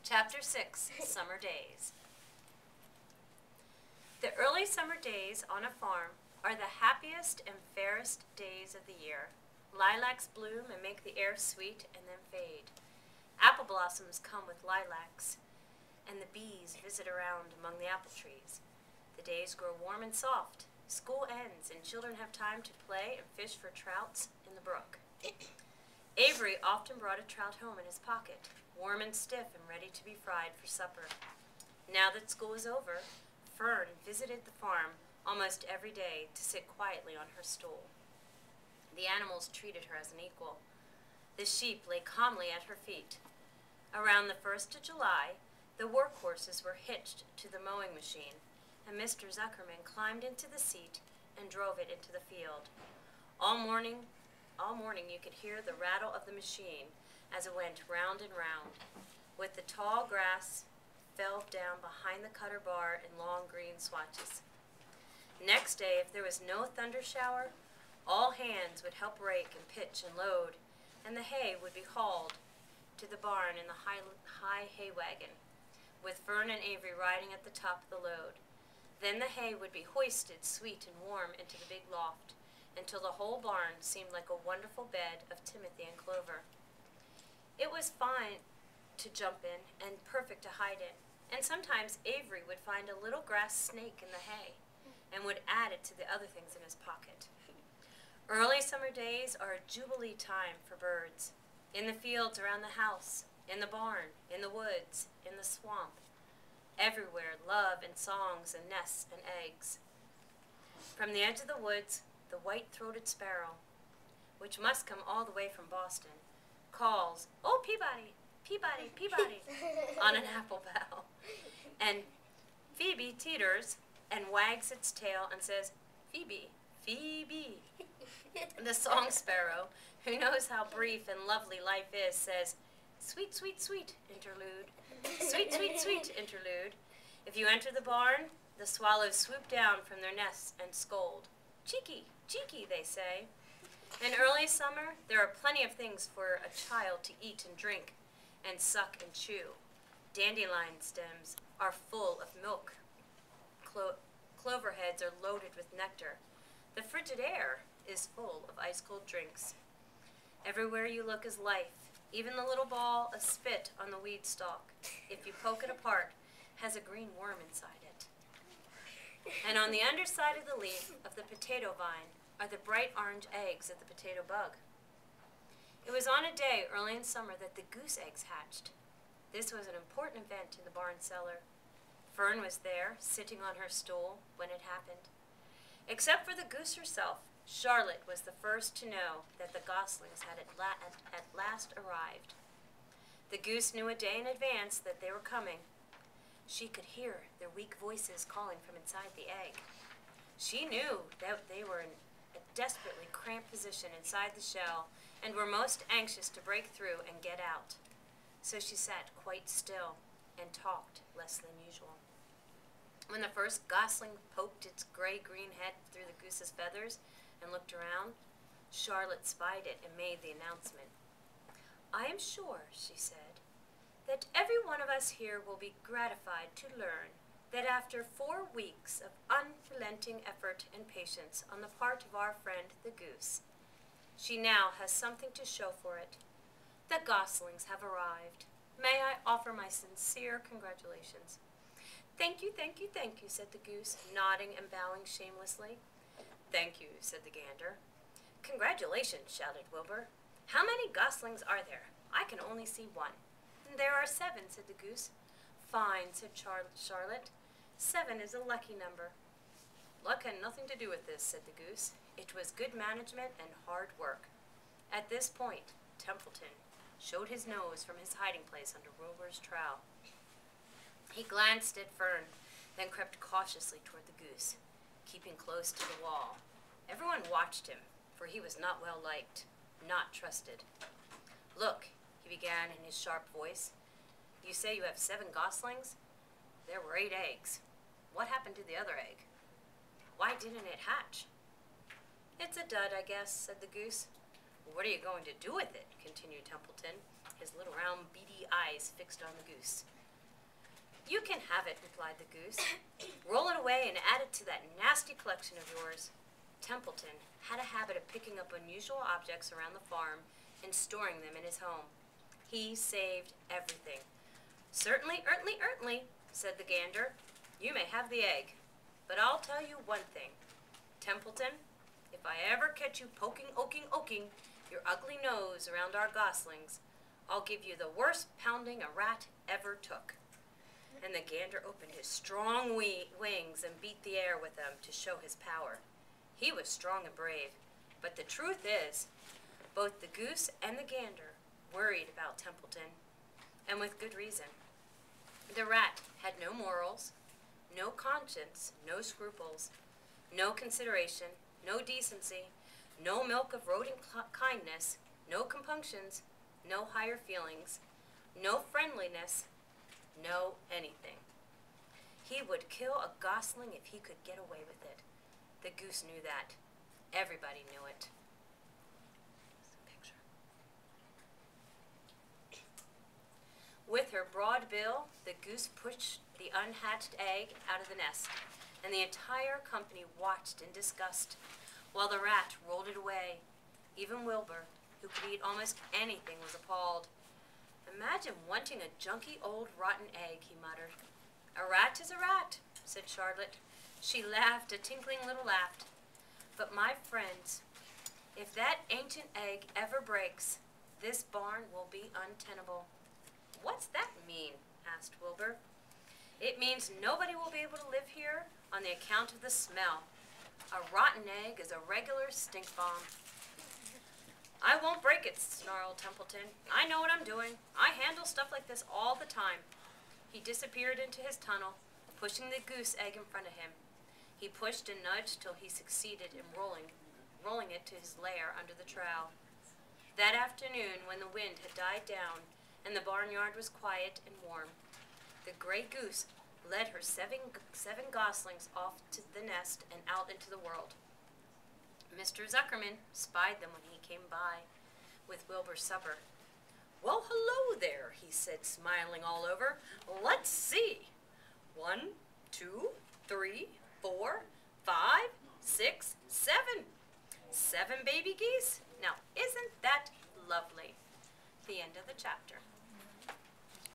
Chapter 6, Summer Days. The early summer days on a farm are the happiest and fairest days of the year. Lilacs bloom and make the air sweet and then fade. Apple blossoms come with lilacs, and the bees visit around among the apple trees. The days grow warm and soft. School ends, and children have time to play and fish for trouts in the brook. Avery often brought a trout home in his pocket, warm and stiff and ready to be fried for supper. Now that school was over, Fern visited the farm almost every day to sit quietly on her stool. The animals treated her as an equal. The sheep lay calmly at her feet. Around the 1st of July, the work horses were hitched to the mowing machine, and Mr. Zuckerman climbed into the seat and drove it into the field. All morning you could hear the rattle of the machine as it went round and round, with the tall grass fell down behind the cutter bar in long green swatches. Next day, if there was no thunder shower, all hands would help rake and pitch and load, and the hay would be hauled to the barn in the high hay wagon, with Fern and Avery riding at the top of the load. Then the hay would be hoisted sweet and warm into the big loft, until the whole barn seemed like a wonderful bed of timothy and clover. It was fine to jump in and perfect to hide in, and sometimes Avery would find a little grass snake in the hay and would add it to the other things in his pocket. Early summer days are a jubilee time for birds. In the fields around the house, in the barn, in the woods, in the swamp. Everywhere, love and songs and nests and eggs. From the edge of the woods, the white-throated sparrow, which must come all the way from Boston, calls, "Oh, Peabody, Peabody, Peabody," on an apple bough. And Phoebe teeters and wags its tail and says, "Phoebe, Phoebe." The song sparrow, who knows how brief and lovely life is, says, "Sweet, sweet, sweet interlude. Sweet, sweet, sweet interlude." If you enter the barn, the swallows swoop down from their nests and scold. "Cheeky, cheeky," they say. In early summer, there are plenty of things for a child to eat and drink and suck and chew. Dandelion stems are full of milk. Clover heads are loaded with nectar. The frigid air is full of ice-cold drinks. Everywhere you look is life. Even the little ball of spit on the weed stalk, if you poke it apart, has a green worm inside it. And on the underside of the leaf of the potato vine are the bright orange eggs of the potato bug. It was on a day early in summer that the goose eggs hatched. This was an important event in the barn cellar. Fern was there, sitting on her stool, when it happened. Except for the goose herself, Charlotte was the first to know that the goslings had at last arrived. The goose knew a day in advance that they were coming. She could hear their weak voices calling from inside the egg. She knew that they were in a desperately cramped position inside the shell and were most anxious to break through and get out. So she sat quite still and talked less than usual. When the first gosling poked its gray-green head through the goose's feathers and looked around, Charlotte spied it and made the announcement. "I am sure," she said, "that every one of us here will be gratified to learn that after 4 weeks of unrelenting effort and patience on the part of our friend the goose, she now has something to show for it. The goslings have arrived. May I offer my sincere congratulations?" "Thank you, thank you, thank you," said the goose, nodding and bowing shamelessly. "Thank you," said the gander. "Congratulations," shouted Wilbur. "How many goslings are there? I can only see one." "There are 7," said the goose. "Fine," said Charlotte. 7 is a lucky number." "Luck had nothing to do with this," said the goose. "It was good management and hard work." At this point, Templeton showed his nose from his hiding place under Wilbur's trowel. He glanced at Fern, then crept cautiously toward the goose, keeping close to the wall. Everyone watched him, for he was not well liked, not trusted. "Look," he began in his sharp voice. "You say you have 7 goslings? There were 8 eggs. What happened to the other egg? Why didn't it hatch?" "It's a dud, I guess," said the goose. "What are you going to do with it?" continued Templeton, his little round beady eyes fixed on the goose. You can have it, replied the goose. Roll it away and add it to that nasty collection of yours. Templeton had a habit of picking up unusual objects around the farm and storing them in his home. He saved everything. Certainly, certainly, said the gander. You may have the egg, but I'll tell you one thing. Templeton, if I ever catch you poking, oking your ugly nose around our goslings, I'll give you the worst pounding a rat ever took. And the gander opened his strong wings and beat the air with them to show his power. He was strong and brave, but the truth is, both the goose and the gander worried about Templeton, and with good reason. The rat had no morals, no conscience, no scruples, no consideration, no decency, no milk of rodent kindness, no compunctions, no higher feelings, no friendliness, no anything. He would kill a gosling if he could get away with it. The goose knew that. Everybody knew it. With her broad bill, the goose pushed the unhatched egg out of the nest, and the entire company watched in disgust while the rat rolled it away. Even Wilbur, who could eat almost anything, was appalled. Imagine wanting a junky old rotten egg, he muttered. A rat is a rat, said Charlotte. She laughed a tinkling little laugh. But my friends, if that ancient egg ever breaks, this barn will be untenable. What's that mean? Asked Wilbur. It means nobody will be able to live here on the account of the smell. A rotten egg is a regular stink bomb. I won't break it, snarled Templeton. I know what I'm doing. I handle stuff like this all the time. He disappeared into his tunnel, pushing the goose egg in front of him. He pushed and nudged till he succeeded in rolling it to his lair under the trowel. That afternoon, when the wind had died down and the barnyard was quiet and warm, the gray goose led her seven goslings off to the nest and out into the world. Mr. Zuckerman spied them when he came by with Wilbur's supper. Well, hello there, he said, smiling all over. Let's see. 1, 2, 3, 4, 5, 6, 7. 7 baby geese. Now, isn't that lovely? The end of the chapter.